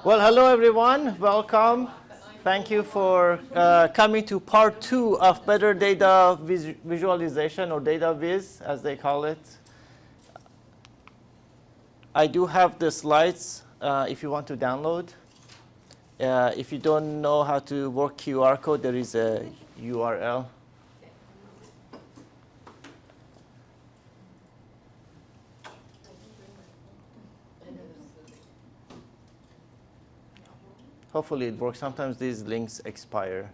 Well, hello everyone. Welcome. Thank you for coming to part 2 of better data visualization, or data viz, as they call it. I do have the slides if you want to download. If you don't know how to work QR code, there is a URL. Hopefully it works. Sometimes these links expire.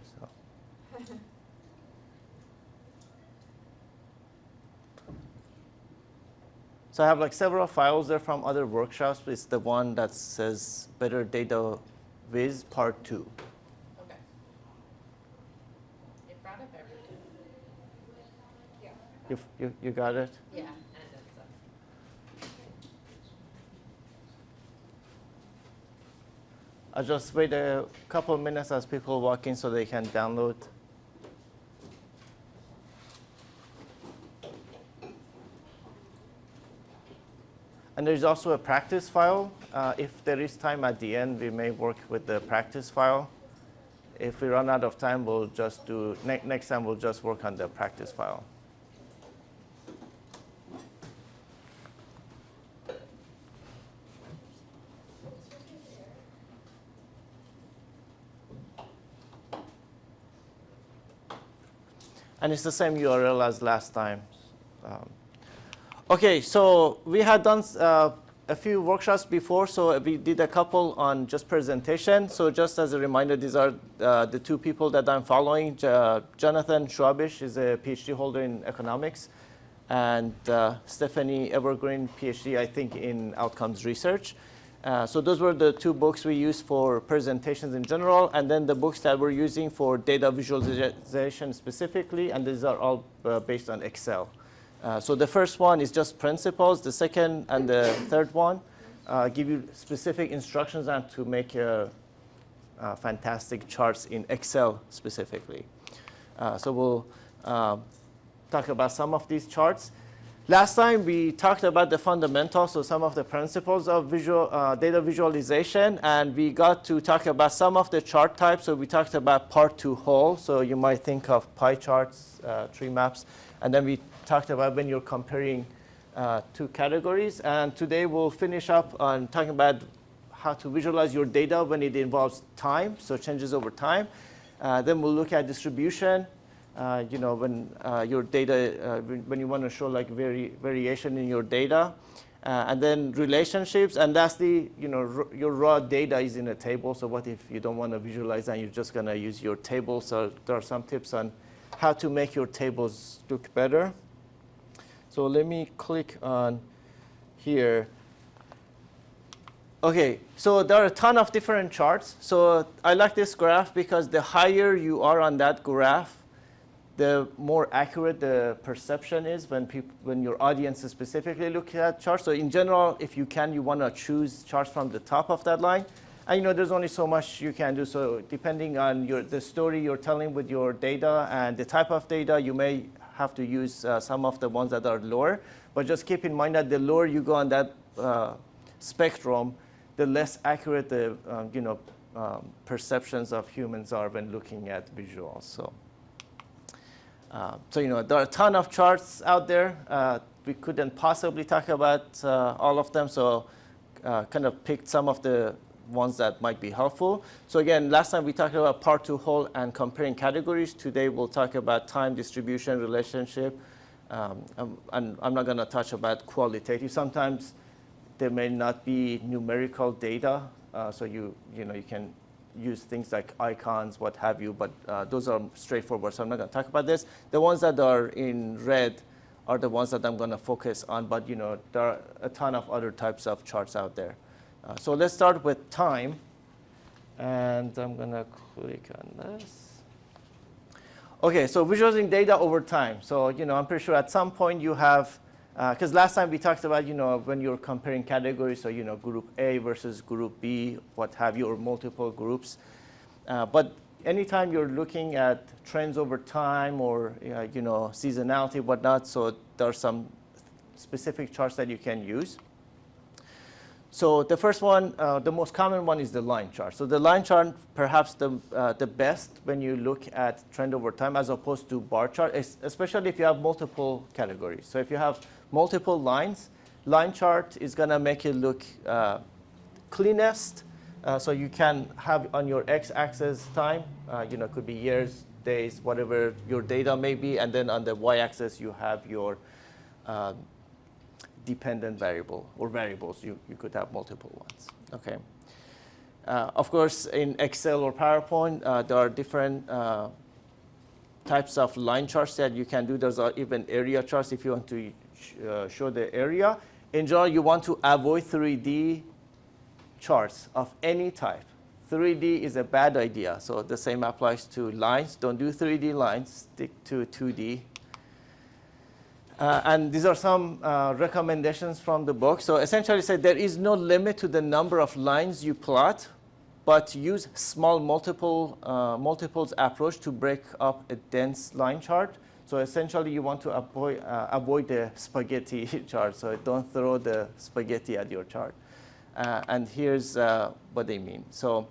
So I have like several files there from other workshops. It's the one that says Better Data Viz Part 2. Okay. It brought up everything. Yeah. You got it? Yeah. I'll just wait a couple of minutes as people walk in so they can download. And there's also a practice file. If there is time at the end, we may work with the practice file. If we run out of time, we'll just do, next time we'll just work on the practice file. And it's the same URL as last time. OK, so we had done a few workshops before. So we did a couple on just presentation. So just as a reminder, these are the two people that I'm following. Jonathan Schwabish is a PhD holder in economics. And Stephanie Evergreen, PhD, I think, in outcomes research. So those were the two books we used for presentations in general, and then the books that we're using for data visualization specifically, and these are all based on Excel. So the first one is just principles. The second and the third one give you specific instructions on to make fantastic charts in Excel specifically. So we'll talk about some of these charts. Last time, we talked about the fundamentals, so some of the principles of data visualization, and we got to talk about some of the chart types. So we talked about part to whole, so you might think of pie charts, tree maps, and then we talked about when you're comparing two categories. And today, we'll finish up on talking about how to visualize your data when it involves time, so changes over time. Then we'll look at distribution. When your data, when you want to show like variation in your data, and then relationships, and lastly, your raw data is in a table. So what if you don't want to visualize and you're just going to use your table? So there are some tips on how to make your tables look better. So let me click on here. OK, so there are a ton of different charts. So I like this graph because the higher you are on that graph, the more accurate the perception is when your audience is specifically looking at charts. So in general, if you can, you want to choose charts from the top of that line. And there's only so much you can do. So depending on the story you're telling with your data and the type of data, you may have to use some of the ones that are lower. But just keep in mind that the lower you go on that spectrum, the less accurate the perceptions of humans are when looking at visuals. So there are a ton of charts out there. We couldn't possibly talk about all of them, so kind of picked some of the ones that might be helpful. So again, last time we talked about part to whole and comparing categories. Today we'll talk about time, distribution, relationship. And I'm not going to touch about qualitative. Sometimes there may not be numerical data, so you can use things like icons, what have you, but those are straightforward, so I'm not going to talk about this. The ones that are in red are the ones that I'm going to focus on, but there are a ton of other types of charts out there. So let's start with time, and I'm going to click on this. OK, so visualizing data over time. So I'm pretty sure at some point you have, because last time we talked about when you're comparing categories, so group A versus group B, what have you, or multiple groups. But anytime you're looking at trends over time or seasonality, whatnot, so there are some specific charts that you can use. So the first one, the most common one is the line chart. So the line chart, perhaps the best when you look at trend over time as opposed to bar chart, especially if you have multiple categories. So if you have multiple lines, line chart is going to make it look cleanest. So you can have on your x-axis time, it could be years, days, whatever your data may be, and then on the y-axis you have your dependent variable or variables. You could have multiple ones. Okay. Of course, in Excel or PowerPoint, there are different types of line charts that you can do. There's even area charts if you want to show the area. In general, you want to avoid 3D charts of any type. 3D is a bad idea. So the same applies to lines. Don't do 3D lines. Stick to 2D. And these are some recommendations from the book. So essentially it said there is no limit to the number of lines you plot, but use small multiples approach to break up a dense line chart. So essentially you want to avoid the spaghetti chart. So don't throw the spaghetti at your chart. And here's what they mean. So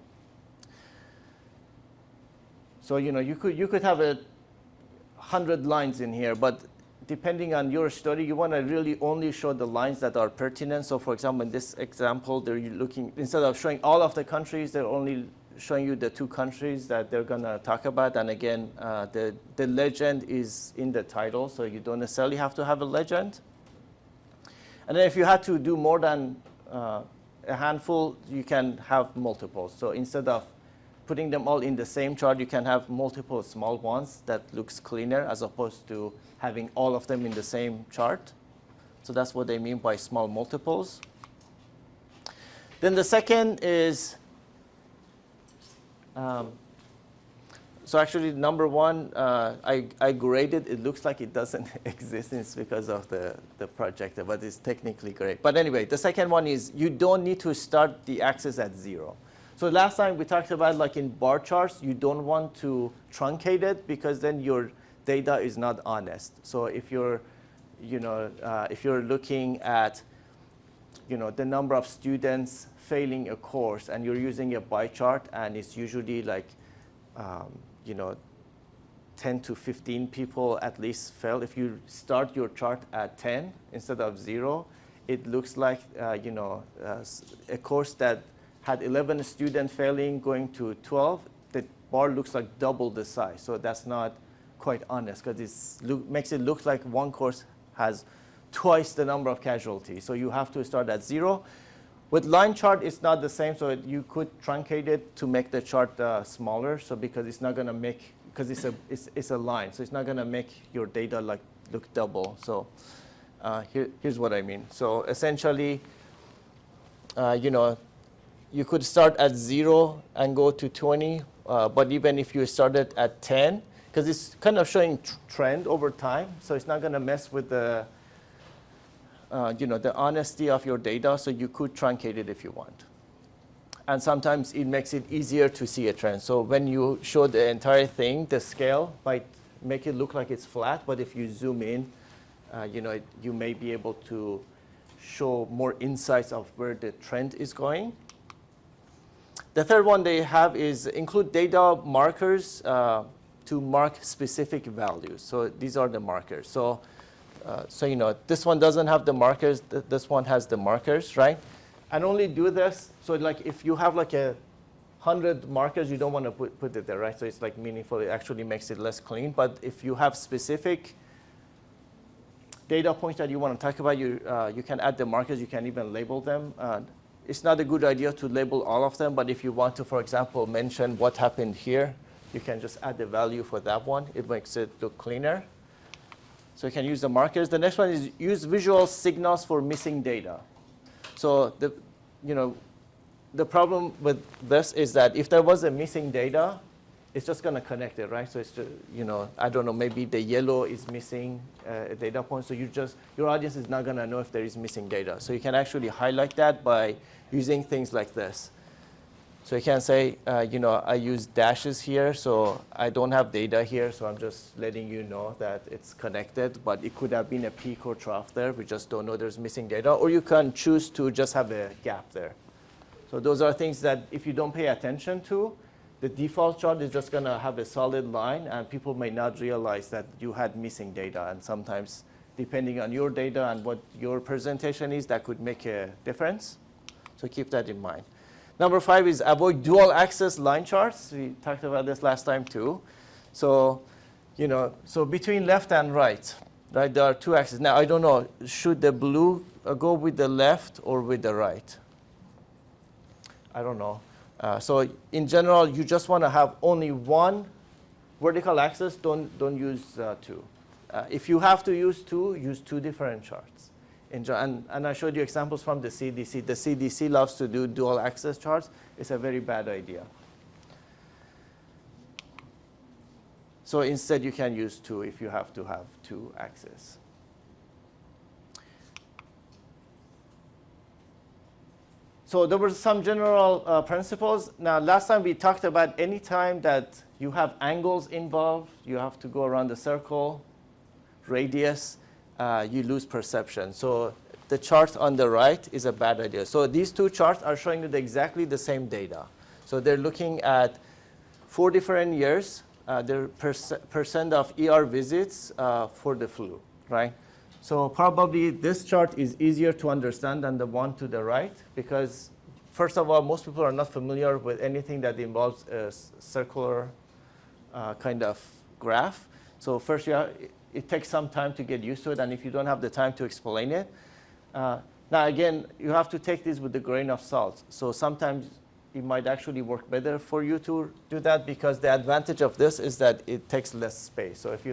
you could have 100 lines in here, but depending on your study, you want to really only show the lines that are pertinent. So for example, in this example, they're looking, instead of showing all of the countries, they're only showing you the 2 countries that they're going to talk about. And again, the legend is in the title, so you don't necessarily have to have a legend. And then if you had to do more than a handful, you can have multiples. So instead of putting them all in the same chart, you can have multiple small ones that looks cleaner as opposed to having all of them in the same chart. So that's what they mean by small multiples. Then the second is, so actually number 1, I graded. It looks like it doesn't exist. It's because of the projector, but it's technically great. But anyway, the second one is you don't need to start the axis at 0. So last time we talked about, like in bar charts, you don't want to truncate it because then your data is not honest. So if you're, if you're looking at, the number of students failing a course and you're using a bar chart and it's usually like, 10 to 15 people at least fail. If you start your chart at 10 instead of 0, it looks like, a course that had 11 students failing going to 12, the bar looks like double the size. So that's not quite honest because it makes it look like one course has twice the number of casualties. So you have to start at 0. With line chart, it's not the same. So you could truncate it to make the chart smaller. So because it's not going to make, because it's a line. So it's not going to make your data look double. So here's what I mean. So essentially, you could start at 0 and go to 20. But even if you started at 10, because it's kind of showing trend over time, so it's not going to mess with the, the honesty of your data. So you could truncate it if you want. And sometimes it makes it easier to see a trend. So when you show the entire thing, the scale might make it look like it's flat. But if you zoom in, you may be able to show more insights of where the trend is going. The third one they have is include data markers to mark specific values. So these are the markers. So, this one doesn't have the markers. This one has the markers, right? And only do this. So like if you have like 100 markers, you don't want to put it there, right? So it's like meaningful. It actually makes it less clean. But if you have specific data points that you want to talk about, you can add the markers. You can even label them. It's not a good idea to label all of them, but if you want to, for example, mention what happened here, you can just add the value for that one. It makes it look cleaner. So you can use the markers. The next one is use visual signals for missing data. So the problem with this is that if there was a missing data, it's just going to connect it, right? So it's just, I don't know, maybe the yellow is missing a data point. So your audience is not going to know if there is missing data. So you can actually highlight that by using things like this. So you can say, I use dashes here, so I don't have data here, so I'm just letting you know that it's connected, but it could have been a peak or trough there. We just don't know there's missing data. Or you can choose to just have a gap there. So those are things that if you don't pay attention to, the default chart is just going to have a solid line, and people may not realize that you had missing data. And sometimes, depending on your data and what your presentation is, that could make a difference. So keep that in mind. Number 5 is avoid dual axis line charts. We talked about this last time too. So, so between left and right, there are 2 axes. Now, I don't know, should the blue go with the left or with the right? I don't know. So in general, you just want to have only one vertical axis. Don't use 2. If you have to use 2, use 2 different charts. And I showed you examples from the CDC. The CDC loves to do dual axis charts. It's a very bad idea. So instead, you can use 2 if you have to have 2 axes. So there were some general principles. Now, last time we talked about any time that you have angles involved, you have to go around the circle, radius, you lose perception. So the chart on the right is a bad idea. So these 2 charts are showing you exactly the same data. So they're looking at 4 different years, their percent of ER visits for the flu, right? So probably this chart is easier to understand than the one to the right, because first of all, most people are not familiar with anything that involves a circular kind of graph. So first, it takes some time to get used to it, and if you don't have the time to explain it. Now again, you have to take this with a grain of salt. So sometimes it might actually work better for you to do that, because the advantage of this is that it takes less space. So if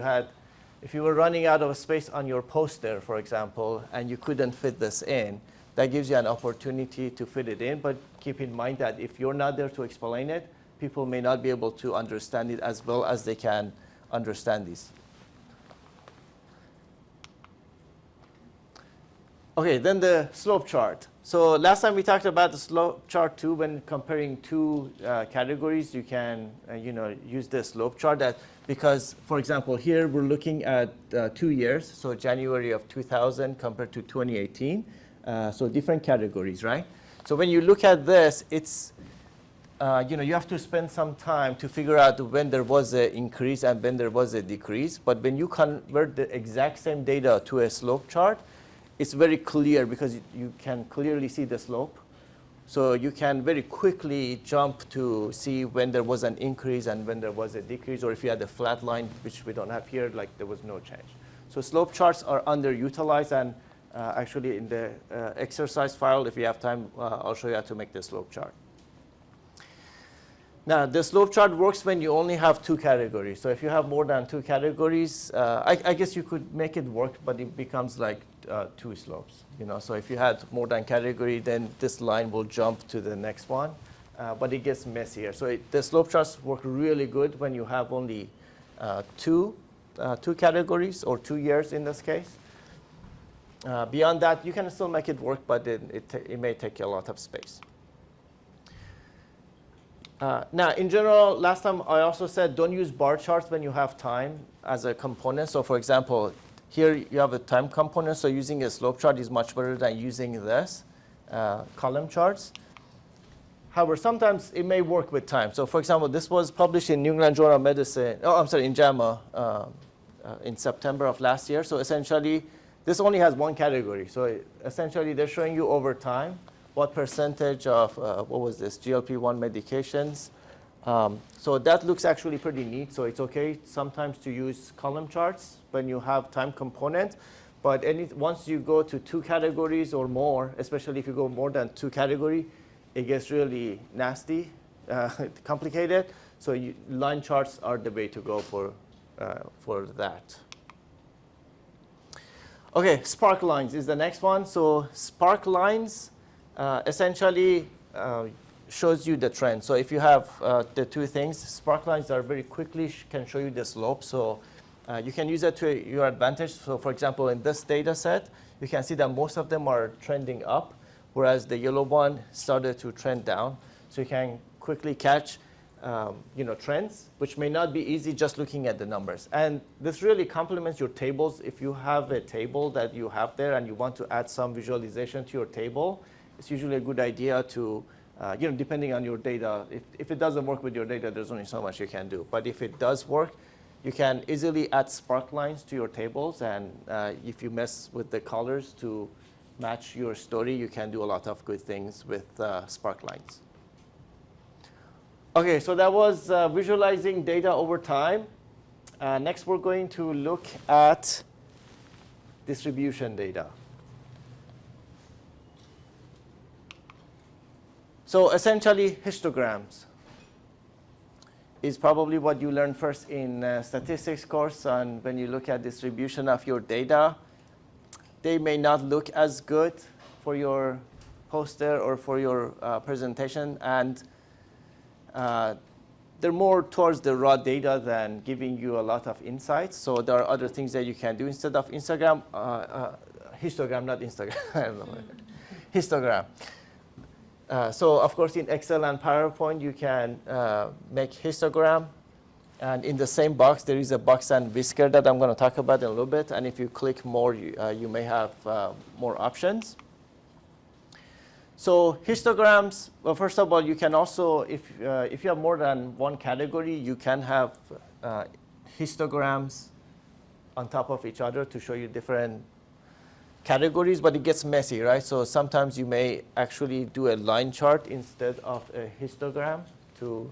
you were running out of space on your poster, for example, and you couldn't fit this in, that gives you an opportunity to fit it in. But keep in mind that if you're not there to explain it, people may not be able to understand it as well as they can understand this. OK, then the slope chart. So last time we talked about the slope chart too. When comparing 2 categories, you can use the slope chart. Because, for example, here we're looking at 2 years, so January of 2000 compared to 2018. So different categories, right? So when you look at this, it's you have to spend some time to figure out when there was an increase and when there was a decrease. But when you convert the exact same data to a slope chart, it's very clear because you can clearly see the slope. So you can very quickly jump to see when there was an increase and when there was a decrease, or if you had a flat line, which we don't have here, like there was no change. So slope charts are underutilized, and actually in the exercise file, if you have time, I'll show you how to make the slope chart. Now, the slope chart works when you only have 2 categories. So if you have more than 2 categories, I guess you could make it work, but it becomes like 2 slopes. So if you had more than category, then this line will jump to the next one, but it gets messier. So the slope charts work really good when you have only 2 categories, or 2 years in this case. Beyond that, you can still make it work, but it may take a lot of space. Now, in general, last time I also said don't use bar charts when you have time as a component. So for example, here you have a time component, so using a slope chart is much better than using this column charts. However, sometimes it may work with time. So for example, this was published in New England Journal of Medicine, in JAMA in September of last year. So essentially, this only has 1 category. So essentially, they're showing you over time what percentage of, what was this, GLP-1 medications. So that looks actually pretty neat. So it's OK sometimes to use column charts when you have time component. But once you go to 2 categories or more, especially if you go more than 2 categories, it gets really nasty, complicated. So line charts are the way to go for that. OK, sparklines is the next one. So sparklines essentially shows you the trend. So if you have the 2 things, sparklines are very quickly can show you the slope. So you can use it to your advantage. So for example, in this data set, you can see that most of them are trending up, whereas the yellow one started to trend down. So you can quickly catch trends, which may not be easy just looking at the numbers. And this really complements your tables. If you have a table that you have there and you want to add some visualization to your table, it's usually a good idea to, depending on your data, if it doesn't work with your data, there's only so much you can do. But if it does work, you can easily add sparklines to your tables. And if you mess with the colors to match your story, you can do a lot of good things with sparklines. OK, so that was visualizing data over time. Next, we're going to look at distribution data. So essentially, histograms is probably what you learn first in statistics course. And when you look at distribution of your data, they may not look as good for your poster or for your presentation. And they're more towards the raw data than giving you a lot of insights. So there are other things that you can do instead of histogram, not Instagram. I don't know. Histogram. So of course, in Excel and PowerPoint, you can make histogram. And in the same box, there is a box and whisker that I'm going to talk about in a little bit. And if you click more, you may have more options. So histograms, well, first of all, you can also, if you have more than one category, you can have histograms on top of each other to show you different categories, but it gets messy, right? So sometimes you may actually do a line chart instead of a histogram to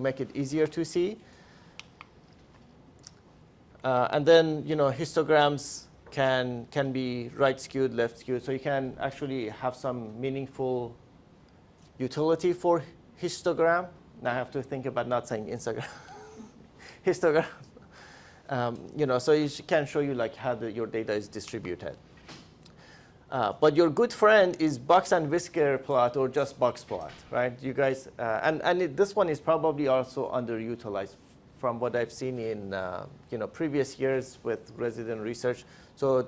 make it easier to see. And then, histograms can be right skewed, left skewed. So you can actually have some meaningful utility for histogram. Now I have to think about not saying Instagram. Histogram. So it can show you like how your data is distributed. But your good friend is box and whisker plot or just box plot, right? You guys, this one is probably also underutilized from what I've seen in previous years with resident research. So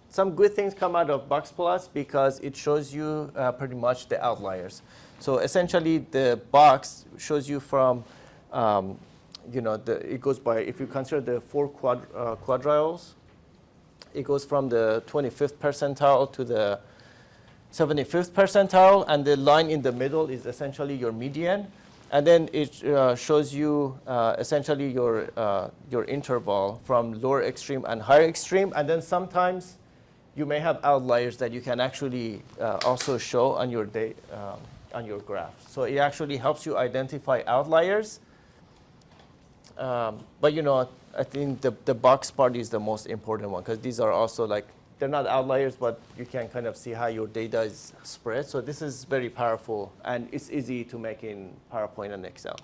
some good things come out of box plots because it shows you pretty much the outliers. So essentially, the box shows you from, it goes by, if you consider the 4 quadriles, it goes from the 25th percentile to the 75th percentile. And the line in the middle is essentially your median. And then it shows you essentially your interval from lower extreme and higher extreme. And then sometimes you may have outliers that you can actually also show on your graph. So it actually helps you identify outliers. But I think the box part is the most important one because these are also like, they're not outliers, but you can kind of see how your data is spread. So this is very powerful, and it's easy to make in PowerPoint and Excel.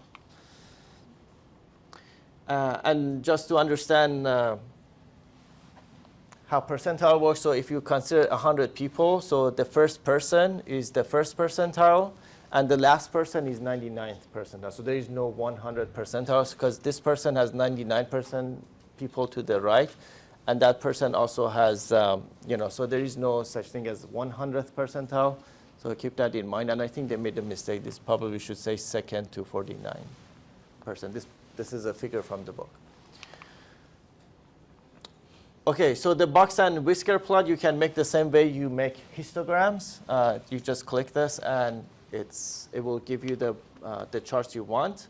And just to understand how percentile works, so if you consider 100 people, so the first person is the first percentile, and the last person is 99th percentile. So there is no 100 percentiles because this person has 99% people to the right. And that person also has, so there is no such thing as 100th percentile. So keep that in mind. And I think they made a mistake. This probably should say second to 49%. This is a figure from the book. OK, so the box and whisker plot, you can make the same way you make histograms. You just click this, and it will give you the charts you want.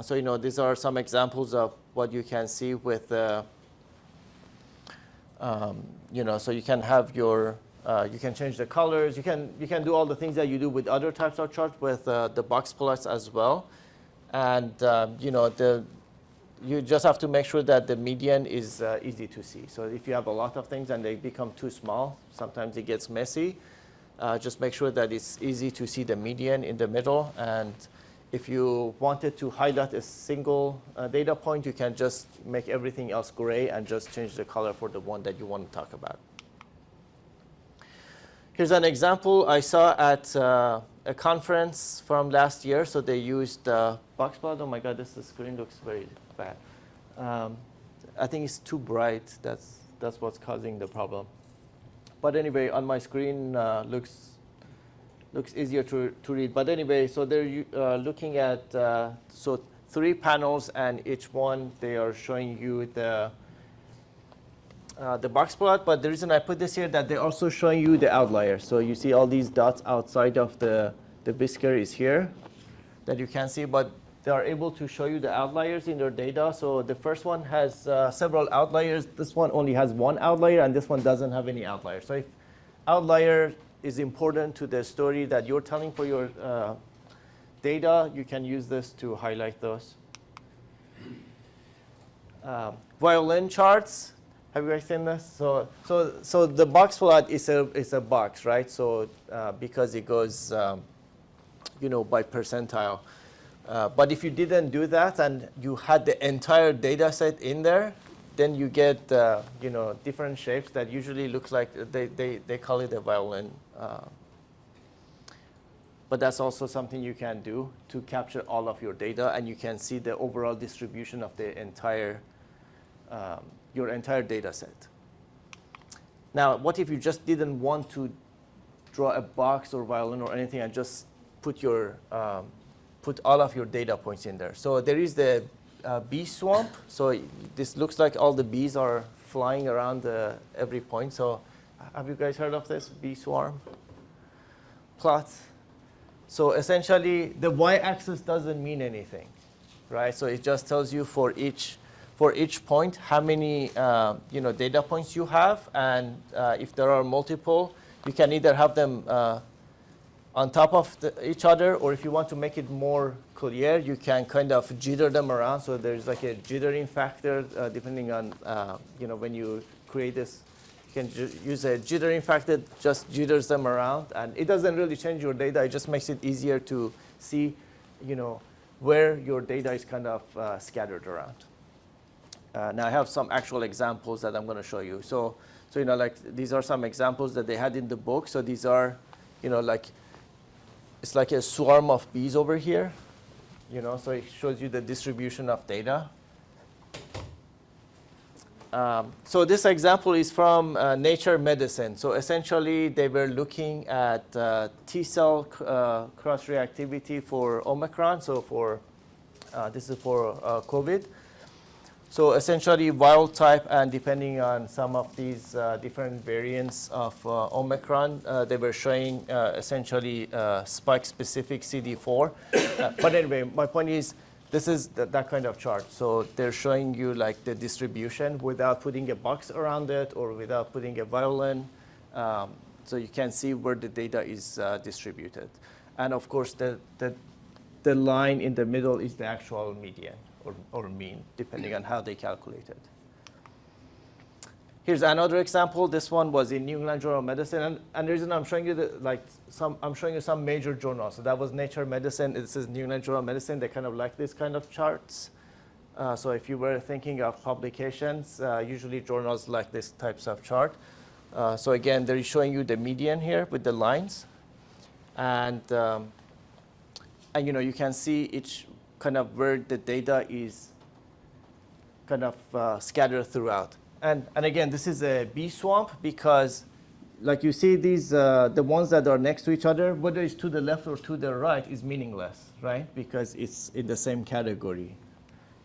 So these are some examples of what you can see with so you can have you can change the colors. You can do all the things that you do with other types of charts with the box plots as well. And you just have to make sure that the median is easy to see. So if you have a lot of things and they become too small, sometimes it gets messy. Just make sure that it's easy to see the median in the middle. And if you wanted to highlight a single data point, you can just make everything else gray and just change the color for the one that you want to talk about. Here's an example I saw at a conference from last year. So they used box plot. Oh my God, the screen looks very bad. I think it's too bright. That's what's causing the problem. But anyway, on my screen looks looks easier to read. But anyway, so they're looking at so 3 panels, and each one they are showing you the box plot. But the reason I put this here that they're also showing you the outliers. So you see all these dots outside of the whisker is here that you can see, but they are able to show you the outliers in their data. So the first one has several outliers. This one only has 1 outlier, and this one doesn't have any outliers. So if outlier is important to the story that you're telling for your data, you can use this to highlight those. Violin charts. Have you guys seen this? So the box plot is a box, right? So because it goes, by percentile. But if you didn't do that and you had the entire data set in there, then you get different shapes that usually look like they call it a violin. But that's also something you can do to capture all of your data, and you can see the overall distribution of the entire your entire data set. Now, what if you just didn't want to draw a box or violin or anything and just put your put all of your data points in there? So there is the bee swamp. So this looks like all the bees are flying around every point. So have you guys heard of this bee swarm plot? So essentially, the y-axis doesn't mean anything, right? So it just tells you for each point how many data points you have, and if there are multiple, you can either have them on top of each other, or if you want to make it more clear, you can kind of jitter them around. So there's like a jittering factor depending on when you create this. You can use a jittering factor, just jitters them around, and it doesn't really change your data. It just makes it easier to see, where your data is kind of scattered around. Now I have some actual examples that I'm going to show you. So like these are some examples that they had in the book. So these are, it's like a swarm of bees over here, so it shows you the distribution of data. So this example is from Nature Medicine. So essentially, they were looking at T-cell cross-reactivity for Omicron. So this is for COVID. So essentially, wild type, and depending on some of these different variants of Omicron, they were showing essentially spike-specific CD4. But anyway, my point is, this is that kind of chart. So they're showing you like the distribution without putting a box around it or without putting a violin. So you can see where the data is distributed. And of course, the line in the middle is the actual median or mean, depending on how they calculate it. Here's another example. This one was in New England Journal of Medicine, and the reason I'm showing you I'm showing you some major journals. So that was Nature Medicine. This is New England Journal of Medicine. They kind of like this kind of charts. So if you were thinking of publications, usually journals like this types of chart. So again, they're showing you the median here with the lines, and you can see each kind of where the data is kind of scattered throughout. And again, this is a bee swamp because, like you see, these the ones that are next to each other, whether it's to the left or to the right, is meaningless, right? Because it's in the same category.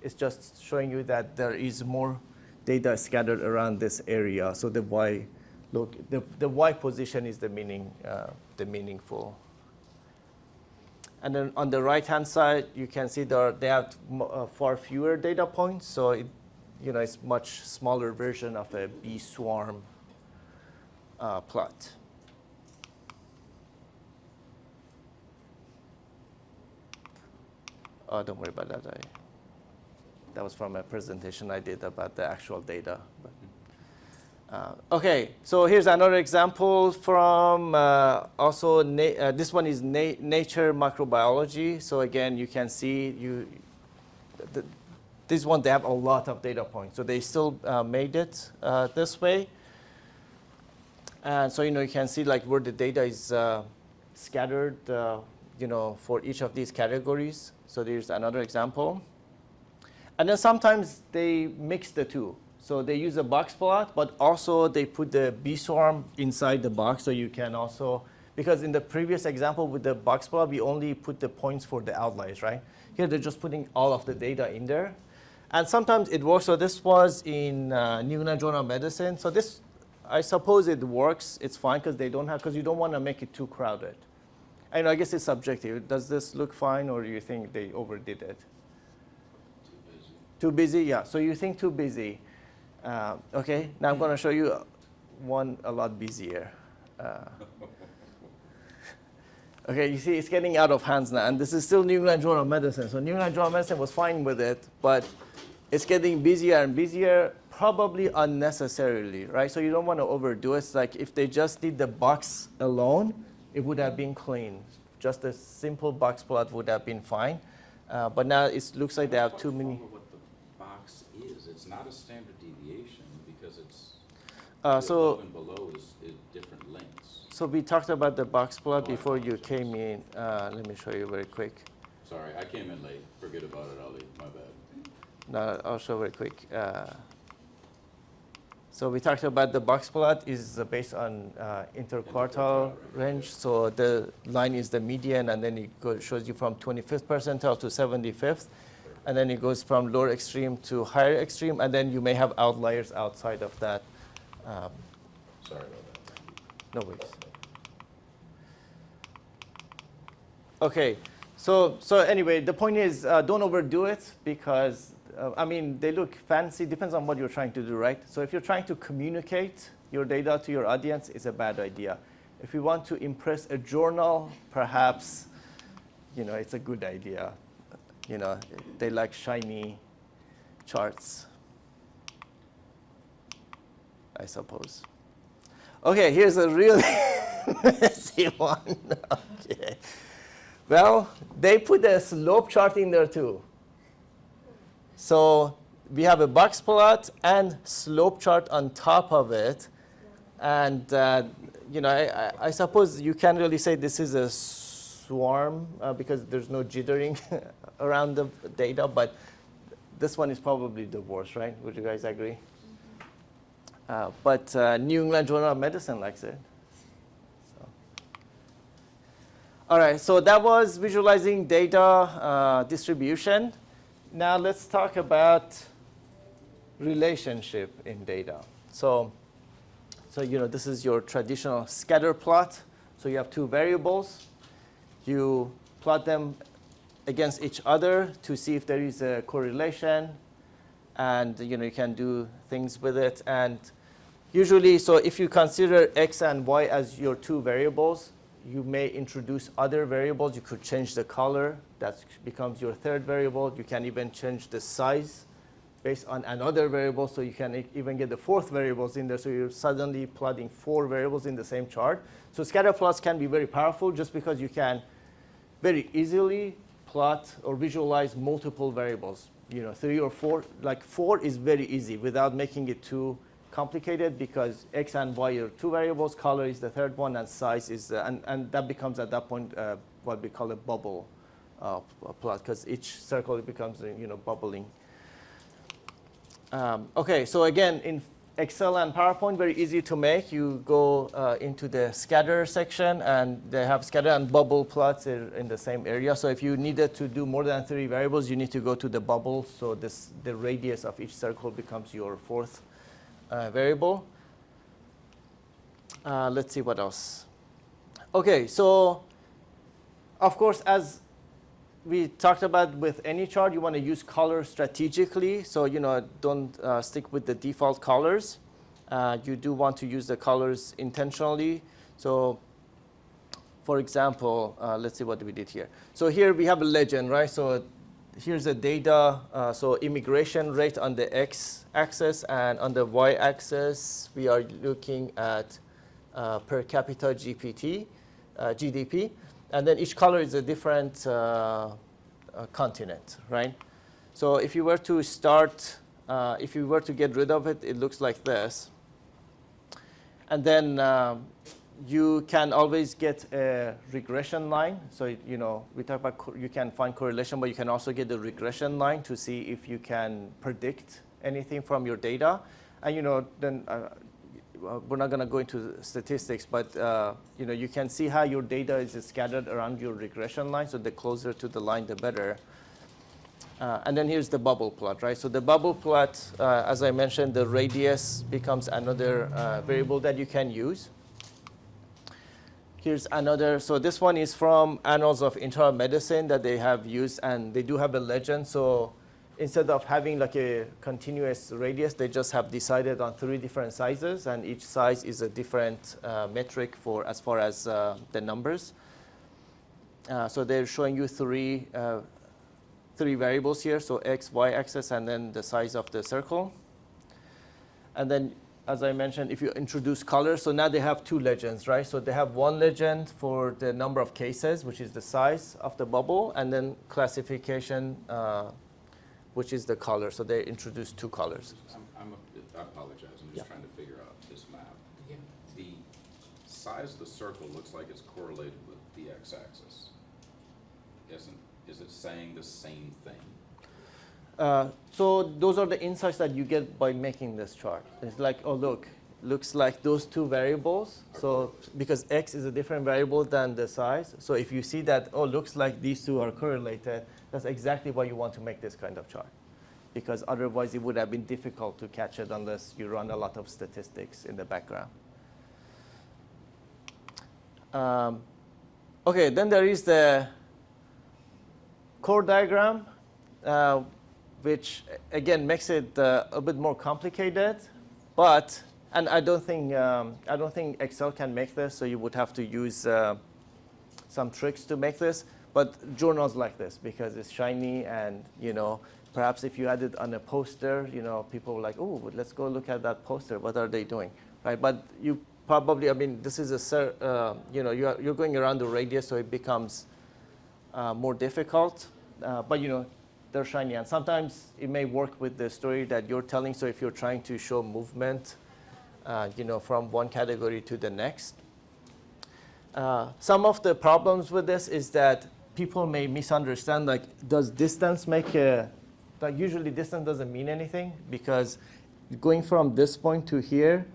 It's just showing you that there is more data scattered around this area. So the y position is the meaningful. And then on the right-hand side, you can see they have far fewer data points. So it's much smaller version of a bee swarm plot. Oh, don't worry about that. That was from a presentation I did about the actual data. Okay, so here's another example from also, this one is Nature Microbiology. So again, you can see this one, they have a lot of data points. So they still made it this way. And so, you can see like where the data is scattered, for each of these categories. So there's another example. And then sometimes they mix the two. So they use a box plot, but also they put the bee swarm inside the box. So you can also, because in the previous example with the box plot, we only put the points for the outliers, right? Here they're just putting all of the data in there. And sometimes it works. So this was in New England Journal of Medicine. So this, I suppose it works. It's fine because they don't have, because you don't want to make it too crowded. And I guess it's subjective. Does this look fine, or do you think they overdid it? Too busy. Too busy? Yeah. So you think too busy. OK, now I'm going to show you one a lot busier. OK, you see it's getting out of hands now. And this is still New England Journal of Medicine. So New England Journal of Medicine was fine with it. But it's getting busier and busier, probably unnecessarily, right? So you don't want to overdo it. It's like if they just did the box alone, it would have been clean. Just a simple box plot would have been fine. But now it looks like they have too many. What the box is. It's not a standard deviation because it's so above and below is different lengths. So we talked about the box plot before you came in. Let me show you very quick. Sorry, I came in late. Forget about it, Ali. My bad. No, I'll show very quick. So we talked about the box plot is based on interquartile range. So the line is the median, and then it shows you from 25th percentile to 75th. And then it goes from lower extreme to higher extreme. And then you may have outliers outside of that. Sorry about that. No worries. OK, so anyway, the point is don't overdo it because, I mean, they look fancy. Depends on what you're trying to do, right? So if you're trying to communicate your data to your audience, it's a bad idea. If you want to impress a journal, perhaps, it's a good idea. They like shiny charts, I suppose. OK, here's a really messy one. OK. Well, they put a slope chart in there, too. So we have a box plot and slope chart on top of it. And I suppose you can't really say this is a swarm because there's no jittering around the data. But this one is probably the worst, right? Would you guys agree? But New England Journal of Medicine likes it. So. All right, so that was visualizing data distribution. Now let's talk about relationship in data. So this is your traditional scatter plot. So you have two variables. You plot them against each other to see if there is a correlation. And you can do things with it. And usually, so if you consider x and y as your two variables, you may introduce other variables. You could change the color. That becomes your third variable. You can even change the size based on another variable. So you can even get the fourth variables in there. So you're suddenly plotting 4 variables in the same chart. So scatter plots can be very powerful just because you can very easily plot or visualize multiple variables. 3 or 4. Like 4 is very easy without making it too complicated because x and y are 2 variables, color is the third one, and size is, and that becomes at that point what we call a bubble plot because each circle becomes bubbling. OK, so again, in Excel and PowerPoint, very easy to make. You go into the scatter section, and they have scatter and bubble plots in the same area. So if you needed to do more than 3 variables, you need to go to the bubble. So the radius of each circle becomes your 4th variable. Let's see what else. OK, so of course, as we talked about with any chart, you want to use color strategically. So don't stick with the default colors. You do want to use the colors intentionally. So for example, let's see what we did here. So here we have a legend, right? So here's the data. So immigration rate on the x-axis, and on the y-axis, we are looking at per capita GDP. And then each color is a different continent, right? So if you were to start, if you were to get rid of it, it looks like this. And then you can always get a regression line. So we talk about you can find correlation, but you can also get the regression line to see if you can predict anything from your data. And then we're not going to go into statistics, but you can see how your data is scattered around your regression line. So the closer to the line, the better. And then here's the bubble plot, right? So the bubble plot, as I mentioned, the radius becomes another variable that you can use. Here's another. So this one is from Annals of Internal Medicine that they have used, and they do have a legend. So instead of having like a continuous radius, they just have decided on 3 different sizes, and each size is a different metric for as far as the numbers. So they're showing you three variables here, so x, y axis, and then the size of the circle. And then, as I mentioned, if you introduce color, so now they have 2 legends, right? So they have one legend for the number of cases, which is the size of the bubble, and then classification, which is the color. So they introduce 2 colors. I apologize. I'm just trying to figure out this map. Yeah. The size of the circle looks like it's correlated with the x-axis. Is it saying the same thing? So those are the insights that you get by making this chart. It's like, oh, look, looks like those 2 variables. So because x is a different variable than the size. So if you see that, oh, looks like these 2 are correlated, that's exactly why you want to make this kind of chart. Because otherwise it would have been difficult to catch it unless you run a lot of statistics in the background. Okay, then there is the chord diagram, which again makes it a bit more complicated, and I don't think Excel can make this, so you would have to use some tricks to make this. But journals like this because it's shiny, and perhaps if you had it on a poster, people were like, oh, let's go look at that poster. What are they doing, right? But you probably, I mean, this is you're going around the radius, so it becomes more difficult, but they're shiny, and sometimes it may work with the story that you're telling. So if you're trying to show movement, from one category to the next, some of the problems with this is that people may misunderstand. Like, does distance make like usually distance doesn't mean anything, because going from this point to here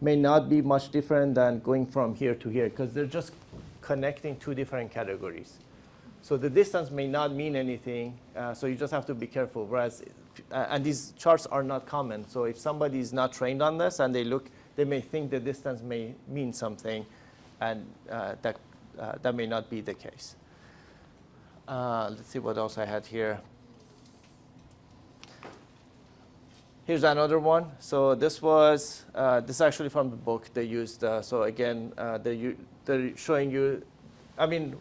may not be much different than going from here to here, because they're just connecting 2 different categories. So the distance may not mean anything, so you just have to be careful. Whereas, and these charts are not common, so if somebody is not trained on this and they may think the distance may mean something, and that may not be the case. Let's see what else I had here. Here's another one. So this was this is actually from the book they used. So again, they're showing you. I mean,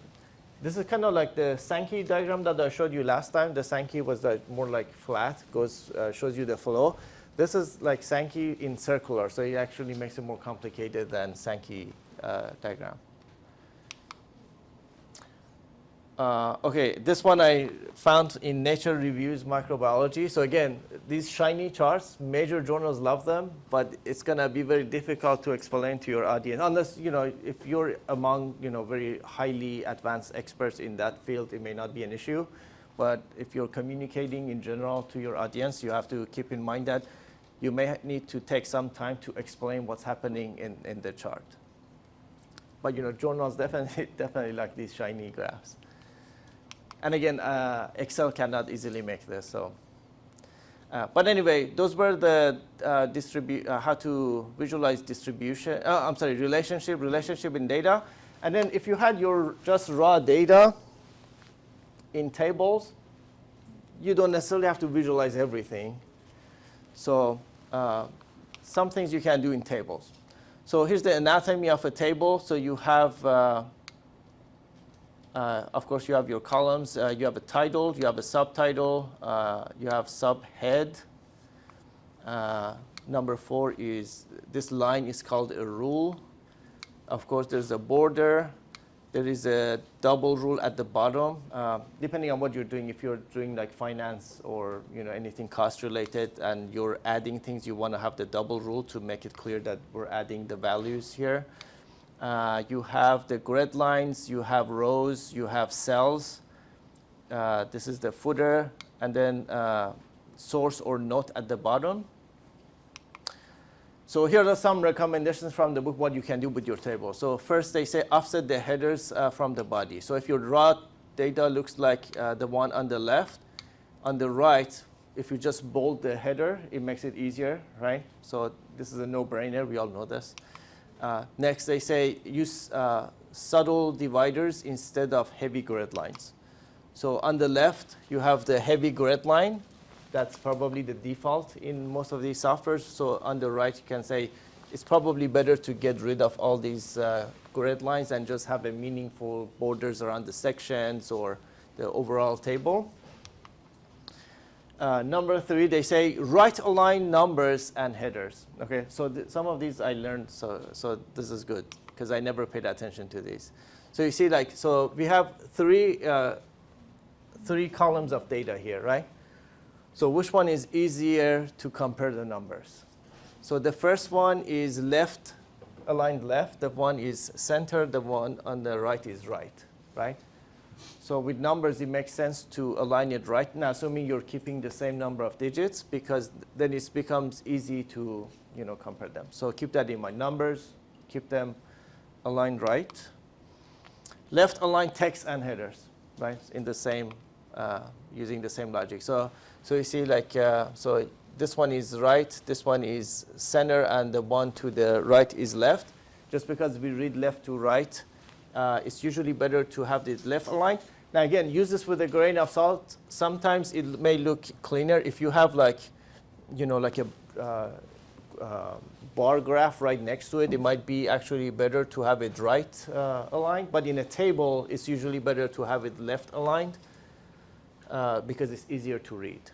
this is kind of like the Sankey diagram that I showed you last time. The Sankey was more like flat, shows you the flow. This is like Sankey in circular, so it actually makes it more complicated than Sankey diagram. Okay, this one I found in Nature Reviews Microbiology. So again, these shiny charts, major journals love them, but it's going to be very difficult to explain to your audience, unless, if you're among, very highly advanced experts in that field, it may not be an issue. But if you're communicating in general to your audience, you have to keep in mind that you may need to take some time to explain what's happening in the chart. But, journals definitely like these shiny graphs. And again, Excel cannot easily make this. So, but anyway, those were the how to visualize distribution. Relationship in data. And then if you had your just raw data in tables, you don't necessarily have to visualize everything. So some things you can do in tables. So here's the anatomy of a table. So you have of course, you have your columns. You have a title. You have a subtitle. You have subhead. Number 4 is this line is called a rule. Of course, there's a border. There is a double rule at the bottom. Depending on what you're doing, if you're doing like finance or anything cost related, and you're adding things, you want to have the double rule to make it clear that we're adding the values here. You have the grid lines, you have rows, you have cells. This is the footer, and then source or note at the bottom. So here are some recommendations from the book what you can do with your table. So first they say offset the headers from the body. So if your raw data looks like the one on the left, on the right, if you just bold the header, it makes it easier, right? So this is a no-brainer. We all know this. Next, they say use subtle dividers instead of heavy grid lines. So on the left, you have the heavy grid line. That's probably the default in most of these softwares. So on the right, you can say it's probably better to get rid of all these grid lines and just have a meaningful borders around the sections or the overall table. Number 3, they say right align numbers and headers. Okay, so some of these I learned, so this is good because I never paid attention to these. So you see, like, so we have three columns of data here, right? So which one is easier to compare the numbers? So the first one is left, aligned left. The one is center. The one on the right is right, right? So with numbers, it makes sense to align it right now, assuming you're keeping the same number of digits, because then it becomes easy to, compare them. So keep that in mind. Numbers, keep them aligned right. Left align text and headers, right? In the same, using the same logic. So you see, like, so this one is right, this one is center, and the one to the right is left. Just because we read left to right, it's usually better to have the left aligned. Now again, use this with a grain of salt. Sometimes it may look cleaner if you have like a bar graph right next to it. It might be actually better to have it right aligned. But in a table, it's usually better to have it left aligned because it's easier to read.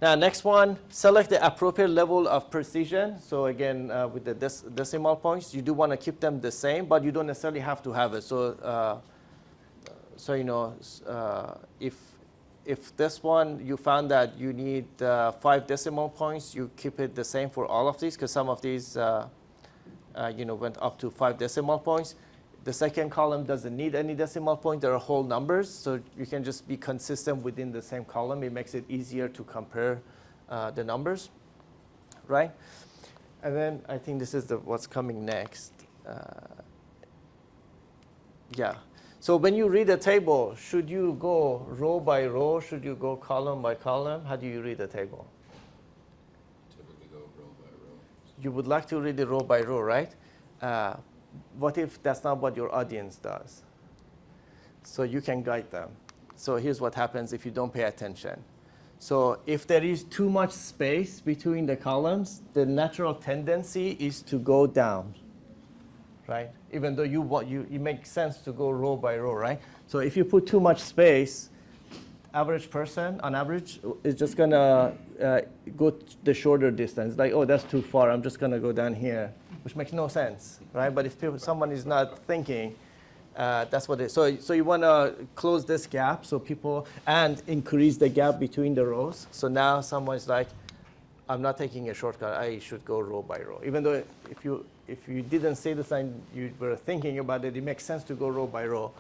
Now, next one, select the appropriate level of precision. So again, with the decimal points, you do want to keep them the same, but you don't necessarily have to have it. So, if this one, you found that you need 5 decimal points, you keep it the same for all of these, because some of these, went up to 5 decimal points. The second column doesn't need any decimal point. There are whole numbers, so you can just be consistent within the same column. It makes it easier to compare the numbers, right? And then I think this is what's coming next. Yeah. So when you read a table, should you go row by row? Should you go column by column? How do you read a table? Typically go row by row. You would like to read it row by row, right? What if that's not what your audience does? So you can guide them. So here's what happens if you don't pay attention. So if there is too much space between the columns, the natural tendency is to go down, right? Even though it makes sense to go row by row, right? So if you put too much space, average person, on average, is just going to go the shorter distance. Like, oh, that's too far. I'm just going to go down here, which makes no sense, right? But if someone is not thinking, that's what it is. So you want to close this gap and increase the gap between the rows. So now someone's like, I'm not taking a shortcut. I should go row by row. Even though if you didn't say this and you were thinking about it, it makes sense to go row by row.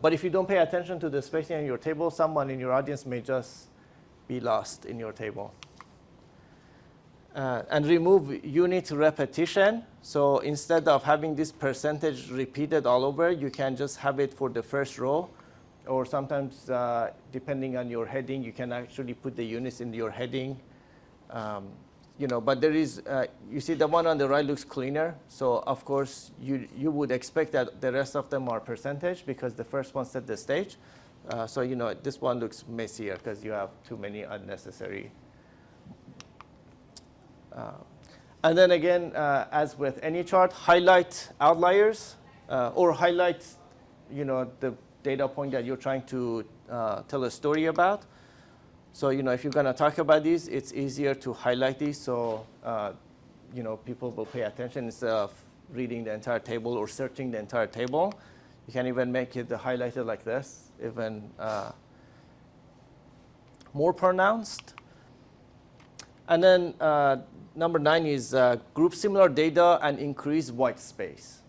But if you don't pay attention to the spacing in your table, someone in your audience may just be lost in your table. And remove unit repetition. So instead of having this percentage repeated all over, you can just have it for the first row. Or sometimes, depending on your heading, you can actually put the units in your heading. But there is, you see the one on the right looks cleaner. So of course, you would expect that the rest of them are percentage because the first one set the stage. So this one looks messier because you have too many unnecessary. And then again, as with any chart, highlight outliers or highlight, the data point that you're trying to tell a story about. So, if you're going to talk about these, it's easier to highlight these so, people will pay attention instead of reading the entire table or searching the entire table. You can even make it highlighted like this, even more pronounced. And then number 9 is group similar data and increase white space.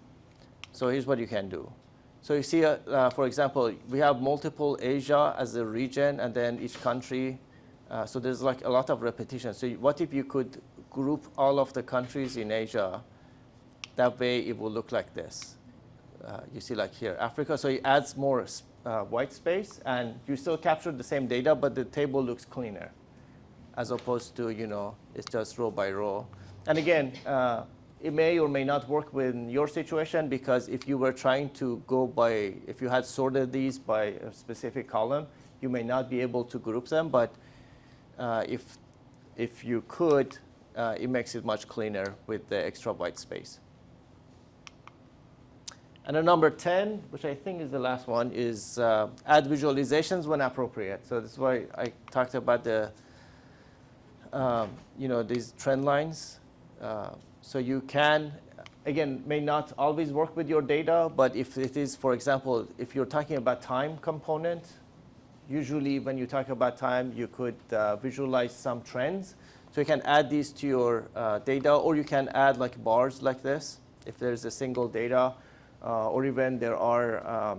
So here's what you can do. So you see, for example, we have multiple Asia as a region and then each country. So there's like a lot of repetition. So what if you could group all of the countries in Asia, that way it will look like this. You see like here, Africa. So it adds more white space, and you still capture the same data, but the table looks cleaner, as opposed to, it's just row by row. And again, it may or may not work with your situation, because if you were trying to go by, if you had sorted these by a specific column, you may not be able to group them. But if you could, it makes it much cleaner with the extra white space. And then number 10, which I think is the last one, is add visualizations when appropriate. So this is why I talked about the, these trend lines. So you can, again, may not always work with your data, but if it is, for example, if you're talking about time component, usually when you talk about time, you could visualize some trends. So you can add these to your data, or you can add like bars like this, if there's a single data, or even there are,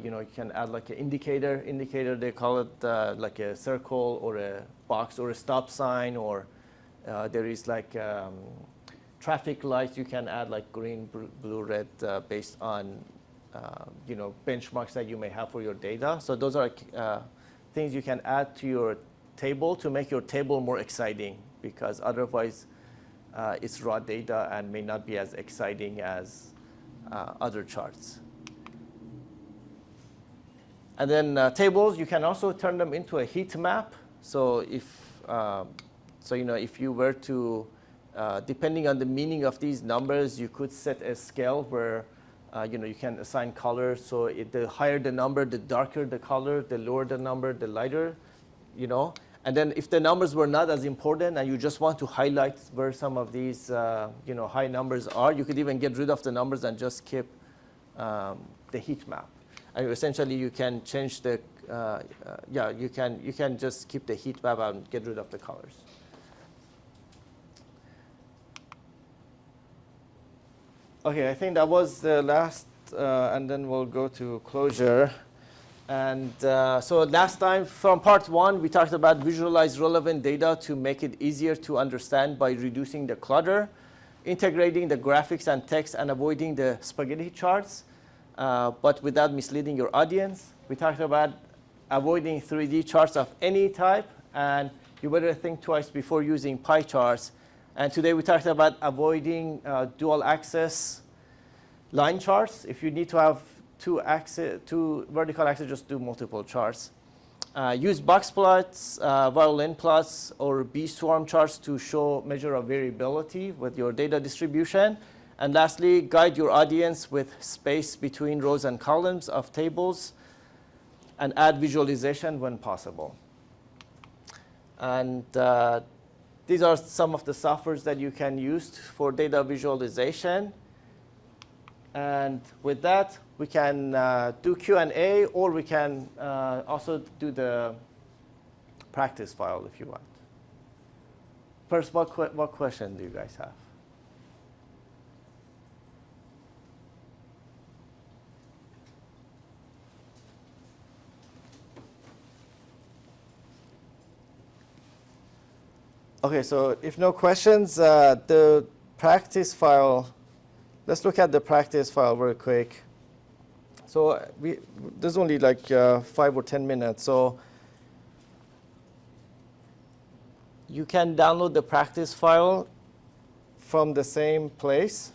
you can add like an indicator. Indicator, they call it like a circle or a box or a stop sign, or there is like traffic lights. You can add like green, blue, red based on benchmarks that you may have for your data. So those are things you can add to your table to make your table more exciting, because otherwise it's raw data and may not be as exciting as other charts. And then tables, you can also turn them into a heat map. So if if you were to, depending on the meaning of these numbers, you could set a scale where you can assign colors. So the higher the number, the darker the color, the lower the number, the lighter, And then if the numbers were not as important and you just want to highlight where some of these high numbers are, you could even get rid of the numbers and just keep the heat map. And essentially you can change the, you can just keep the heat map and get rid of the colors. Okay, I think that was the last, and then we'll go to closure. And so last time, from part 1, we talked about visualize relevant data to make it easier to understand by reducing the clutter, integrating the graphics and text, and avoiding the spaghetti charts, but without misleading your audience. We talked about avoiding 3D charts of any type, and you better think twice before using pie charts. And today we talked about avoiding dual axis line charts. If you need to have two vertical axes, just do multiple charts. Use box plots, violin plots, or B-swarm charts to show measure of variability with your data distribution. And lastly, guide your audience with space between rows and columns of tables, and add visualization when possible. And these are some of the softwares that you can use for data visualization. And with that, we can do Q&A, or we can also do the practice file if you want. First, what question do you guys have? OK, so if no questions, the practice file, let's look at the practice file real quick. So there's only like 5 or 10 minutes. So you can download the practice file from the same place,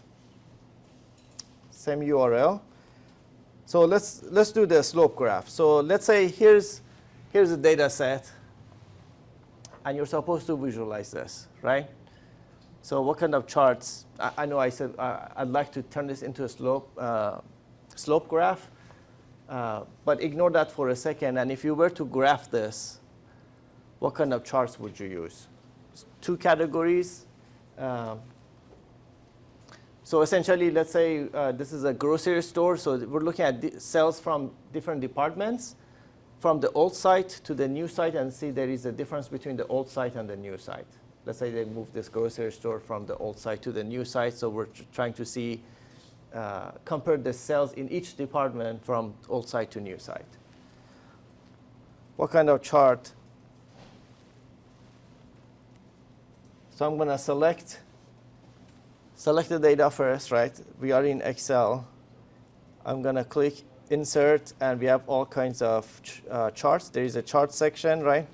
same URL. So let's do the slope graph. So let's say here's a data set, and you're supposed to visualize this, right? So what kind of charts? I know I said I'd like to turn this into a slope graph, but ignore that for a second. And if you were to graph this, what kind of charts would you use? 2 categories. So essentially, let's say this is a grocery store. So we're looking at sales from different departments, from the old site to the new site, and see there is a difference between the old site and the new site. Let's say they moved this grocery store from the old site to the new site. So we're trying to see, compare the sales in each department from old site to new site. What kind of chart So I'm going to select the data first, right? We are in Excel. I'm going to click Insert, and we have all kinds of charts. There is a chart section, right?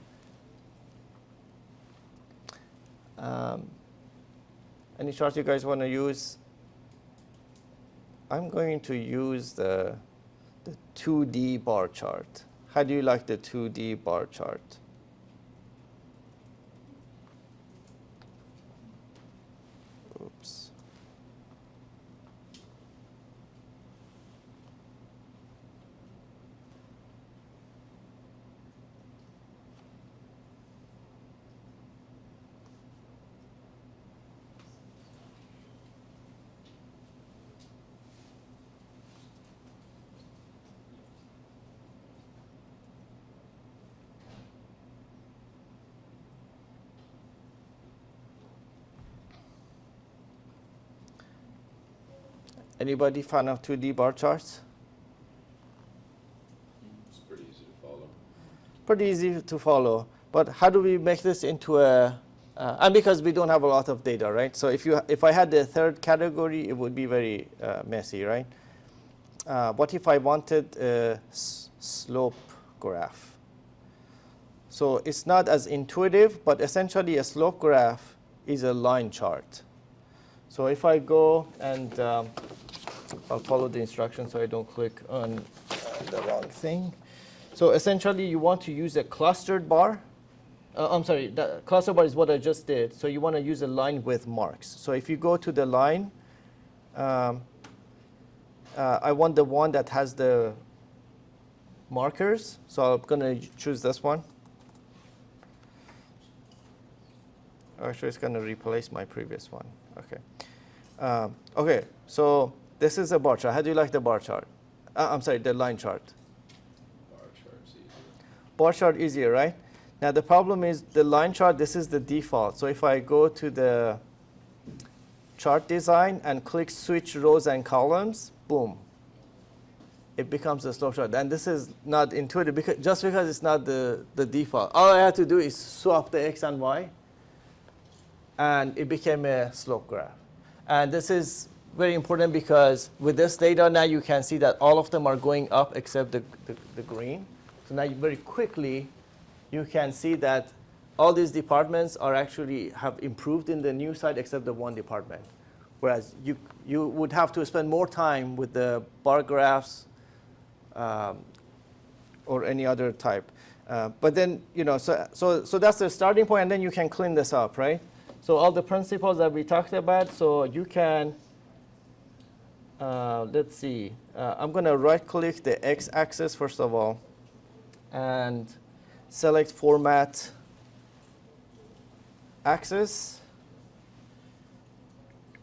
Any chart you guys want to use? I'm going to use the 2D bar chart. How do you like the 2D bar chart? Oops. Anybody fan of 2D bar charts? It's pretty easy to follow. Pretty easy to follow. But how do we make this into a, and because we don't have a lot of data, right? So if I had the third category, it would be very messy, right? What if I wanted a slope graph? So it's not as intuitive, but essentially a slope graph is a line chart. So if I go and I'll follow the instructions so I don't click on the wrong thing. So essentially, you want to use a clustered bar. I'm sorry, the cluster bar is what I just did. So you want to use a line with marks. So if you go to the line, I want the one that has the markers. So I'm going to choose this one. Actually, it's going to replace my previous one. OK. OK, so this is a bar chart. How do you like the bar chart? I'm sorry, the line chart. Bar chart's easier. Bar chart easier, right? Now the problem is the line chart, this is the default. So if I go to the chart design and click switch rows and columns, boom. It becomes a slope chart. And this is not intuitive just because it's not the default. All I have to do is swap the x and y, and it became a slope graph. And this is very important because with this data now you can see that all of them are going up except the green. So now very quickly you can see that all these departments are actually have improved in the new side except the one department. Whereas you would have to spend more time with the bar graphs or any other type. But then, so that's the starting point, and then you can clean this up, right? So all the principles that we talked about, so you can, let's see, I'm going to right-click the x-axis first of all, and select Format Axis.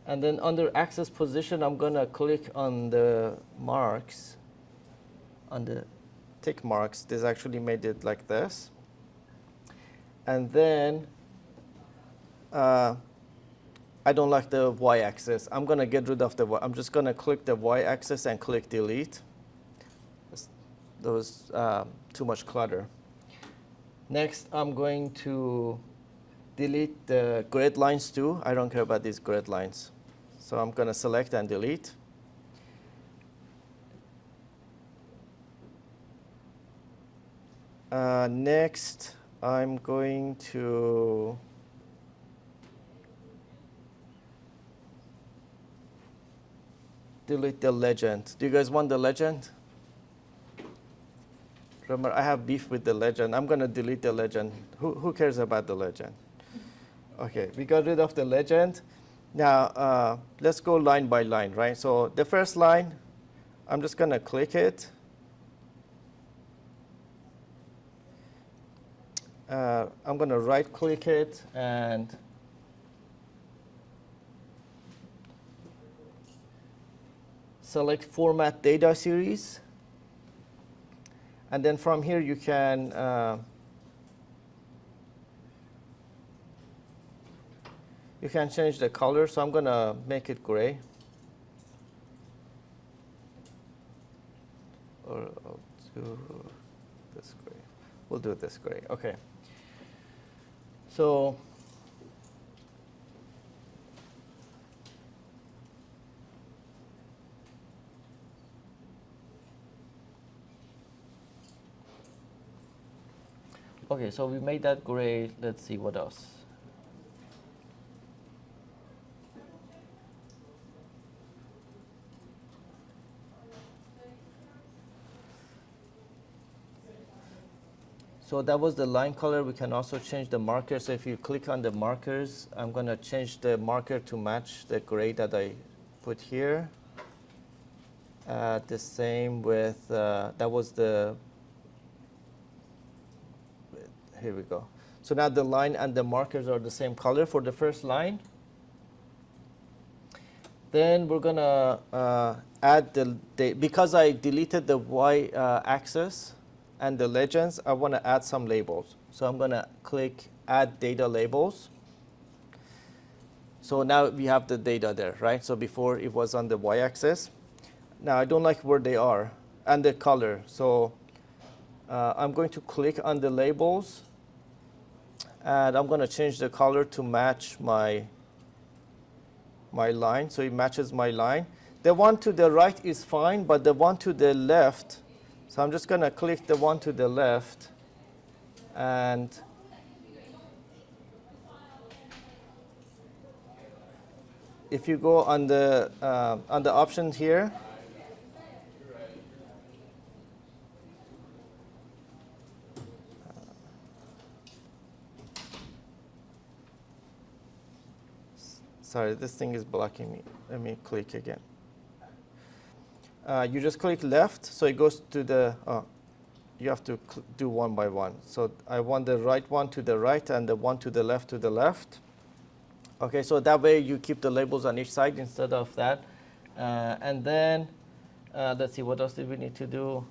And then under Axis Position, I'm going to click on the marks, on the tick marks. This actually made it like this. And then I don't like the y-axis. I'm going to get rid of the y. I'm just going to click the y-axis and click Delete. Those too much clutter. Next, I'm going to delete the grid lines too. I don't care about these grid lines. So I'm going to select and delete. Next, I'm going to delete the legend. Do you guys want the legend? Remember, I have beef with the legend. I'm going to delete the legend. Who cares about the legend? OK, we got rid of the legend. Now, let's go line by line, right? So the first line, I'm just going to click it. I'm going to right-click it and select Format Data Series. And then from here, you can change the color. So I'm going to make it gray. Or I'll do this gray. We'll do this gray. OK. So Okay, so we made that gray. Let's see what else. So that was the line color. We can also change the marker. So if you click on the markers, I'm going to change the marker to match the gray that I put here. The same with, that was the, here we go. So now the line and the markers are the same color for the first line. Then we're going to add because I deleted the y-axis and the legends, I want to add some labels. So I'm going to click Add Data Labels. So now we have the data there, right? So before it was on the y-axis. Now I don't like where they are and the color. So I'm going to click on the labels, and I'm going to change the color to match my line. So it matches my line. The one to the right is fine, but the one to the left, so I'm just going to click the one to the left, and if you go on the option here, sorry, this thing is blocking me. Let me click again. You just click left, so it goes to the, you have to do one by one. So I want the right one to the right and the one to the left to the left. Okay, so that way you keep the labels on each side instead of that. And then, let's see, what else did we need to do?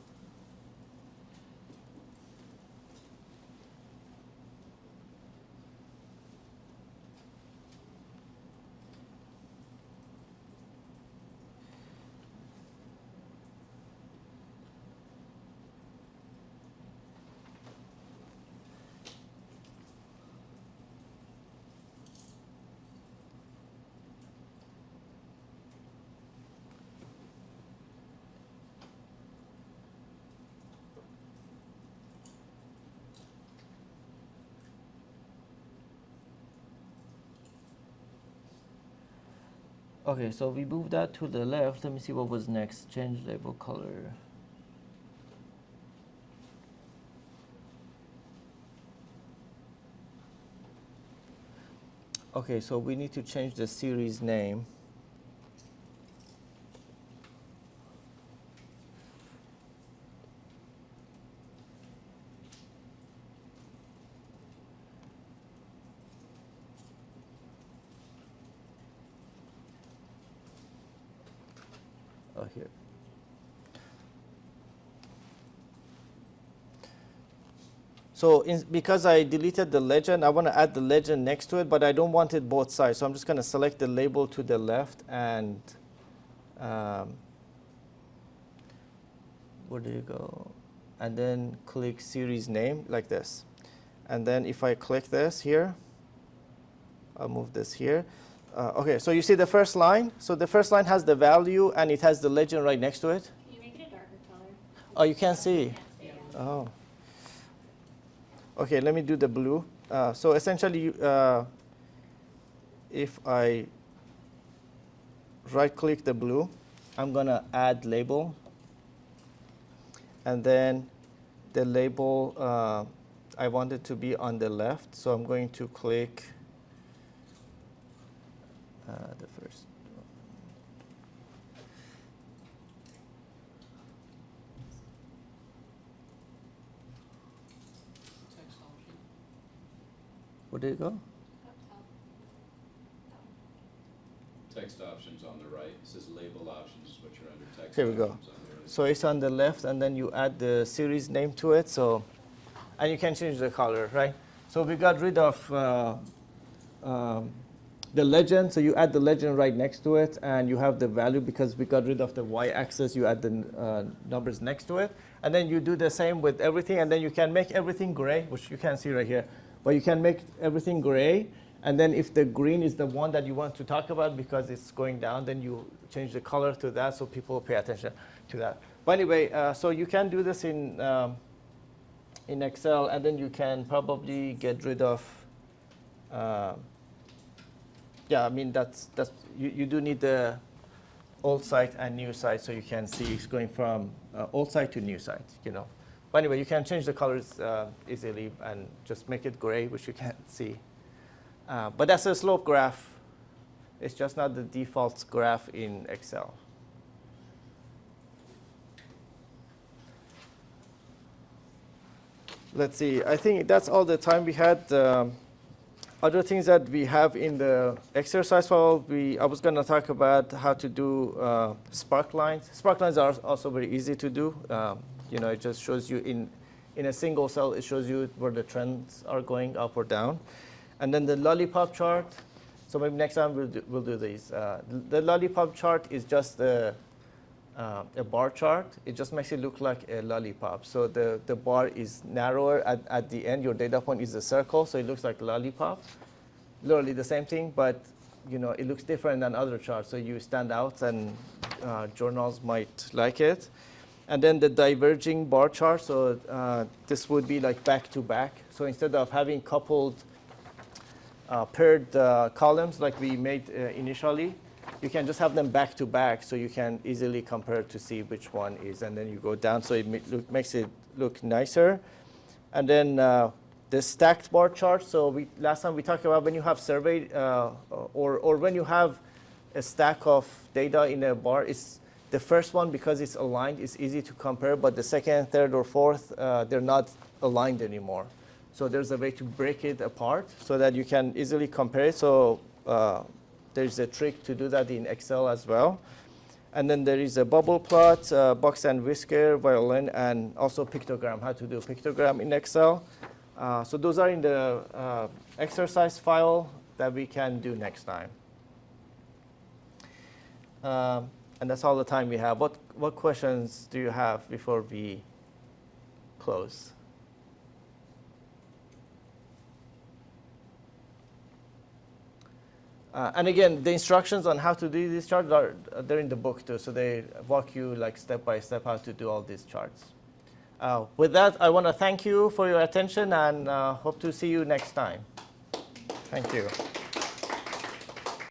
Okay, so we moved that to the left. Let me see what was next. Change label color. Okay, so we need to change the series name. Here. So because I deleted the legend, I want to add the legend next to it, but I don't want it both sides. So I'm just going to select the label to the left and where do you go? And then click series name like this. And then if I click this here, I'll move this here. Okay, so you see the first line. So the first line has the value, and it has the legend right next to it. Can you make it a darker color? Oh, you can't see. You can't see it. Oh. Okay, let me do the blue. So essentially, if I right-click the blue, I'm going to add label. And then the label, I want it to be on the left. So I'm going to click the first. Text option. Where did it go? Up top. Text options on the right. It says label options is what you're under. Text Here we go. options on the right. So it's on the left, and then you add the series name to it. So, and you can change the color, right? So we got rid of the legend. So you add the legend right next to it, and you have the value because we got rid of the y-axis. You add the numbers next to it, and then you do the same with everything, and then you can make everything gray, which you can see right here. But you can make everything gray, and then if the green is the one that you want to talk about because it's going down, then you change the color to that so people pay attention to that. But anyway, so you can do this in in Excel, and then you can probably get rid of. Yeah, I mean that's you do need the old site and new site, so you can see it's going from old site to new site. But anyway, you can change the colors easily and just make it gray, which you can't see. But that's a slope graph. It's just not the default graph in Excel. Let's see. I think that's all the time we had. Other things that we have in the exercise file, I was going to talk about how to do sparklines. Sparklines are also very easy to do. It just shows you in a single cell, it shows you where the trends are going up or down. And then the lollipop chart. So maybe next time we'll do these. The lollipop chart is just a bar chart. It just makes it look like a lollipop. So the bar is narrower at the end. Your data point is a circle, so it looks like a lollipop. Literally the same thing, but it looks different than other charts. So you stand out, and journals might like it. And then the diverging bar chart. So this would be like back to back. So instead of having coupled paired columns like we made initially, you can just have them back to back, so you can easily compare to see which one is, and then you go down, so it makes it look nicer. And then the stacked bar chart. So last time we talked about when you have survey or when you have a stack of data in a bar, it's the first one, because it's aligned, it's easy to compare, but the second, third, or fourth, they're not aligned anymore. So there's a way to break it apart so that you can easily compare it. So there's a trick to do that in Excel as well. And then there is a bubble plot, box and whisker, violin, and also pictogram, how to do pictogram in Excel. So those are in the exercise file that we can do next time. And that's all the time we have. What questions do you have before we close? And again, the instructions on how to do these charts they're in the book too. So they walk you like step by step how to do all these charts. With that, I want to thank you for your attention and hope to see you next time. Thank you.